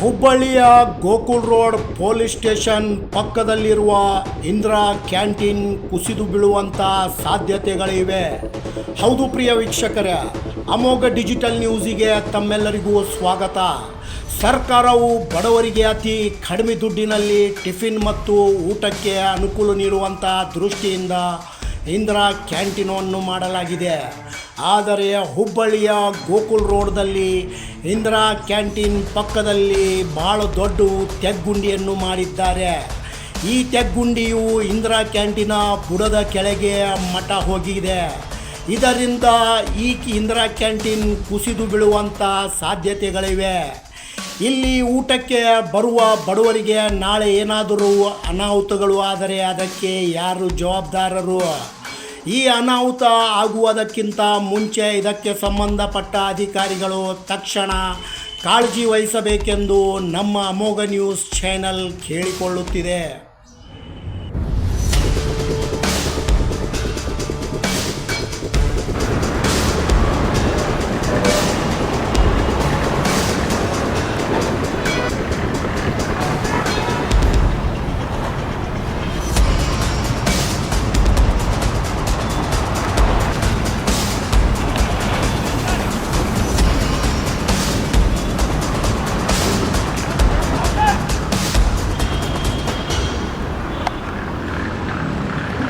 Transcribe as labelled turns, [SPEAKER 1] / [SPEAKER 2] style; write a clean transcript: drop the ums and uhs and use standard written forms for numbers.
[SPEAKER 1] ಹುಬ್ಬಳ್ಳಿಯ Gokul road police station ಪಕ್ಕದಲ್ಲಿರುವ Indira canteen ಕುಸಿದು ಬೀಳುವಂಥ ಸಾಧ್ಯತೆಗಳಿವೆ. ಹೌದು ಪ್ರಿಯ ವೀಕ್ಷಕರೇ, ಅಮೋಘ ಡಿಜಿಟಲ್ ನ್ಯೂಸಿಗೆ ತಮ್ಮೆಲ್ಲರಿಗೂ ಸ್ವಾಗತ. ಸರ್ಕಾರವು ಬಡವರಿಗೆ ಅತಿ ಕಡಿಮೆ ದುಡ್ಡಿನಲ್ಲಿ ಟಿಫಿನ್ ಮತ್ತು ಊಟಕ್ಕೆ ಅನುಕೂಲ ನೀಡುವಂಥ ದೃಷ್ಟಿಯಿಂದ ಇಂದಿರಾ ಕ್ಯಾಂಟೀನನ್ನು ಮಾಡಲಾಗಿದೆ. ಆದರೆ ಹುಬ್ಬಳ್ಳಿಯ ಗೋಕುಲ್ ರೋಡ್ದಲ್ಲಿ ಇಂದಿರಾ ಕ್ಯಾಂಟೀನ್ ಪಕ್ಕದಲ್ಲಿ ಭಾಳ ದೊಡ್ಡ ತೆಗ್ಗುಂಡಿಯನ್ನು ಮಾಡಿದ್ದಾರೆ. ಈ ತೆಗ್ಗುಂಡಿಯು ಇಂದಿರಾ ಕ್ಯಾಂಟೀನ ಬುಡದ ಕೆಳಗೆ ಮಟ್ಟ ಹೋಗಿದೆ. ಇದರಿಂದ ಈ ಇಂದಿರಾ ಕ್ಯಾಂಟೀನ್ ಕುಸಿದು ಬೀಳುವಂಥ ಸಾಧ್ಯತೆಗಳಿವೆ. ಇಲ್ಲಿ ಊಟಕ್ಕೆ ಬರುವ ಬಡವರಿಗೆ ನಾಳೆ ಏನಾದರೂ ಅನಾಹುತಗಳು ಆದರೆ ಅದಕ್ಕೆ ಯಾರು ಜವಾಬ್ದಾರರು? ಈ ಅನಾಹುತ ಆಗುವುದಕ್ಕಿಂತ ಮುಂಚೆ ಇದಕ್ಕೆ ಸಂಬಂಧಪಟ್ಟ ಅಧಿಕಾರಿಗಳು ತಕ್ಷಣ ಕಾಳಜಿ ವಹಿಸಬೇಕೆಂದು ನಮ್ಮ ಅಮೋಘ ನ್ಯೂಸ್ ಚಾನೆಲ್ ಕೇಳಿಕೊಳ್ಳುತ್ತಿದೆ.